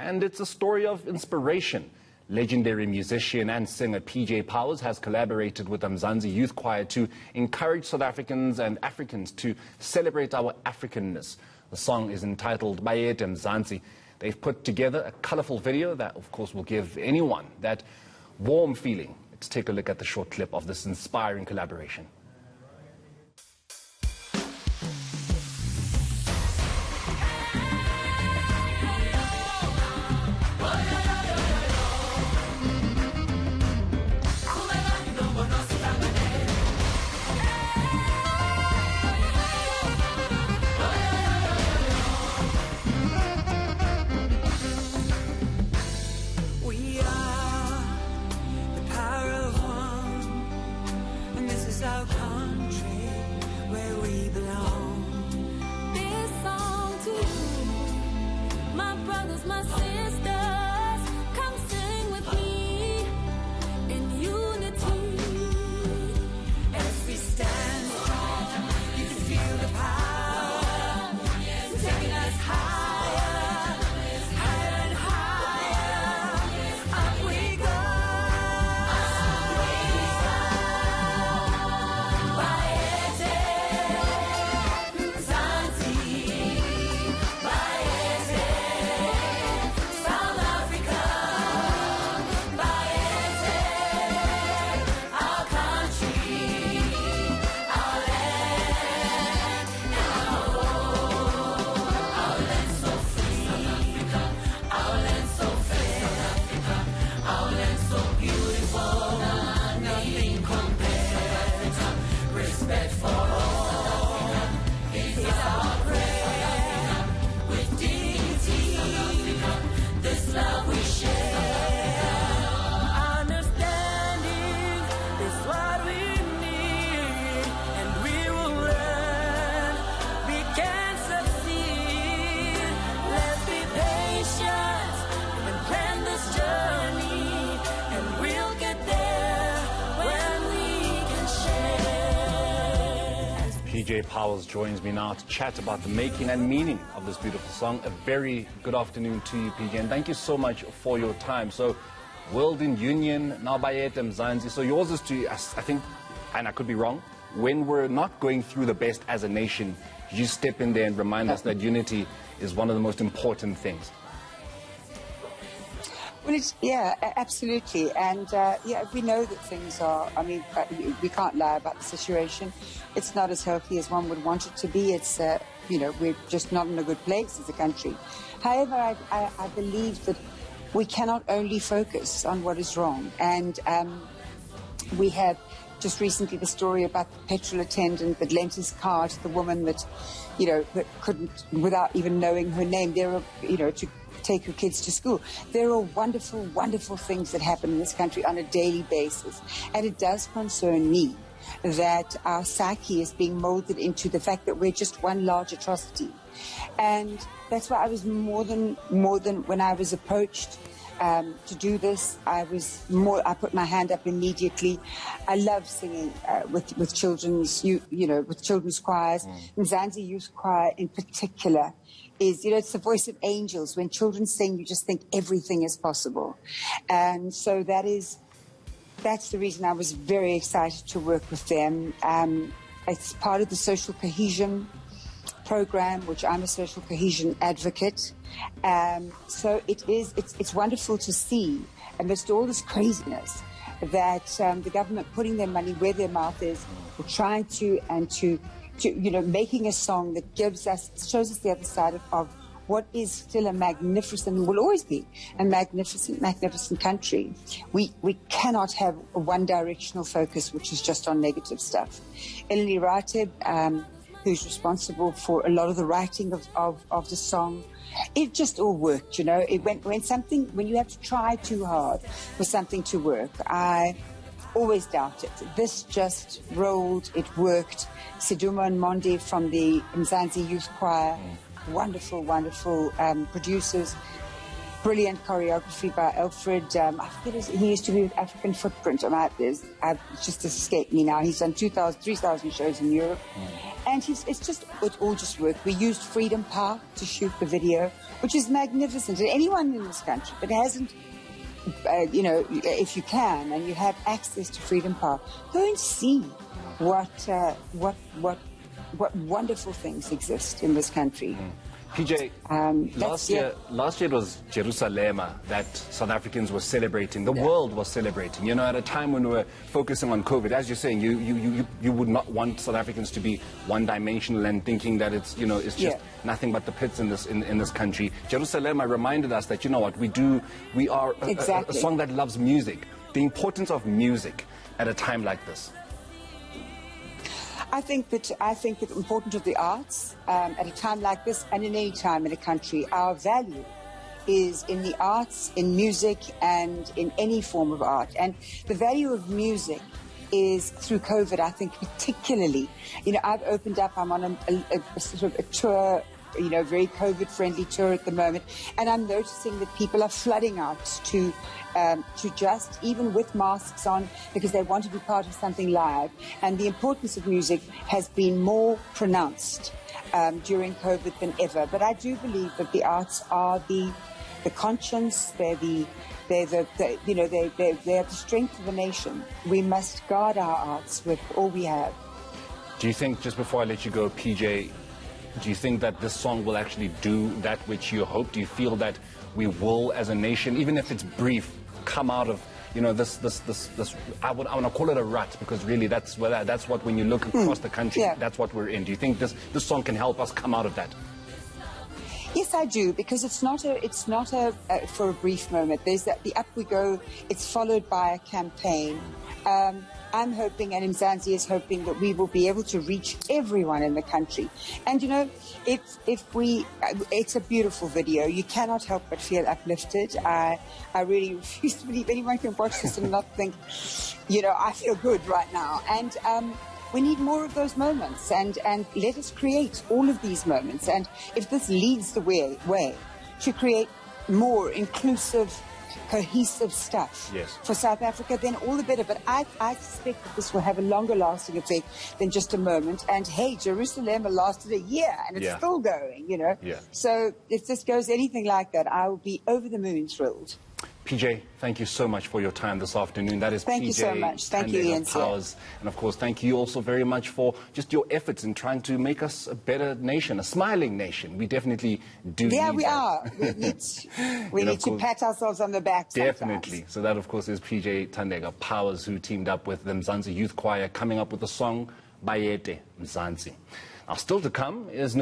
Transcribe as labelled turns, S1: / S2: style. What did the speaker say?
S1: and it's a story of inspiration. Legendary musician and singer PJ Powers has collaborated with the Mzansi Youth Choir to encourage South Africans and Africans to celebrate our Africanness. The song is entitled Bayete Mzansi. They've put together a colorful video that, of course, will give anyone that warm feeling. Let's take a look at the short clip of this inspiring collaboration.
S2: Our country where we belong. This song to you, my brothers, my sisters, come sing with me in unity. As we stand strong, you can feel the power taking us higher, higher and higher. Up we go.
S1: PJ Powers joins me now to chat about the making and meaning of this beautiful song. A very good afternoon to you, PJ, and thank you so much for your time. So, World in Union, now Bayete Mzansi. So yours is to, I think, and I could be wrong, when we're not going through the best as a nation, you step in there and remind us that unity is one of the most important things.
S3: Well, yeah, absolutely. And, yeah, we know that things are, I mean, we can't lie about the situation. It's not as healthy as one would want it to be. It's, you know, we're just not in a good place as a country. However, I believe that we cannot only focus on what is wrong. And we have just recently the story about the petrol attendant that lent his car to the woman that, you know, that couldn't, without even knowing her name, there are, you know, to take her kids to school. There are wonderful, wonderful things that happen in this country on a daily basis. And it does concern me that our psyche is being molded into the fact that we're just one large atrocity. And that's why I was more than when I was approached to do this, I put my hand up immediately. I love singing with children's, you know, with children's choirs. Mzansi Youth Choir in particular is, you know, it's the voice of angels. When children sing, you just think everything is possible. And so that's the reason I was very excited to work with them. It's part of the social cohesion program, which I'm a social cohesion advocate. So it's wonderful to see, amidst all this craziness, that the government putting their money where their mouth is, or trying to you know, making a song that shows us the other side of what is still a magnificent, and will always be a magnificent country. We cannot have a one-directional focus, which is just on negative stuff. Eleni Rateb, who's responsible for a lot of the writing of the song, it just all worked, you know. When you have to try too hard for something to work, I always doubted. This just rolled, it worked. Siduma and Mondi from the Mzansi Youth Choir, wonderful producers. Brilliant choreography by Alfred. I forget he used to be with African Footprint. It's just escaped me now. He's done 3,000 shows in Europe. And it all just worked. We used Freedom Park to shoot the video, which is magnificent. And anyone in this country that hasn't, if you can and you have access to Freedom Park, go and see what wonderful things exist in this country.
S1: PJ, last year it was Jerusalem that South Africans were celebrating. The world was celebrating. You know, at a time when we were focusing on COVID, as you're saying, you would not want South Africans to be one-dimensional and thinking that it's just nothing but the pits in this country. Jerusalem reminded us that, you know what, we are a song that loves music. The importance of music at a time like this.
S3: I think that the importance of the arts at a time like this and in any time in a country, our value is in the arts, in music, and in any form of art. And the value of music is through COVID, I think, particularly. You know, I've opened up. I'm on a sort of a tour, you know, very COVID-friendly tour at the moment, and I'm noticing that people are flooding out to just, even with masks on, because they want to be part of something live. And the importance of music has been more pronounced during COVID than ever. But I do believe that the arts are the conscience. They're the strength of the nation. We must guard our arts with all we have.
S1: Do you think, just before I let you go, PJ, do you think that this song will actually do that which you hope? Do you feel that we will, as a nation, even if it's brief, come out of, you know, this I want to call it a rut, because really that's what, when you look across the country, that's what we're in. Do you think this song can help us come out of that?
S3: Yes, I do, because it's not for a brief moment. There's the up we go. It's followed by a campaign. I'm hoping, and Mzansi is hoping, that we will be able to reach everyone in the country. And, you know, it's a beautiful video. You cannot help but feel uplifted. I really refuse to believe anyone can watch this and not think, you know, I feel good right now. And we need more of those moments, and let us create all of these moments. And if this leads the way to create more inclusive, cohesive stuff for South Africa, then all the better. But I suspect that this will have a longer lasting effect than just a moment. And hey, Jerusalem lasted a year and it's still going, you know. So if this goes anything like that, I will be over the moon thrilled.
S1: PJ, thank you so much for your time this afternoon. That is
S3: thank
S1: PJ
S3: you so much. Thank you,
S1: eNCA. And of course, thank you also very much for just your efforts in trying to make us a better nation, a smiling nation. We definitely do need that.
S3: We are. We need to pat ourselves on the back sometimes.
S1: Definitely. So that, of course, is PJ Powers, who teamed up with the Mzansi Youth Choir, coming up with the song Bayete Mzansi. Now, still to come is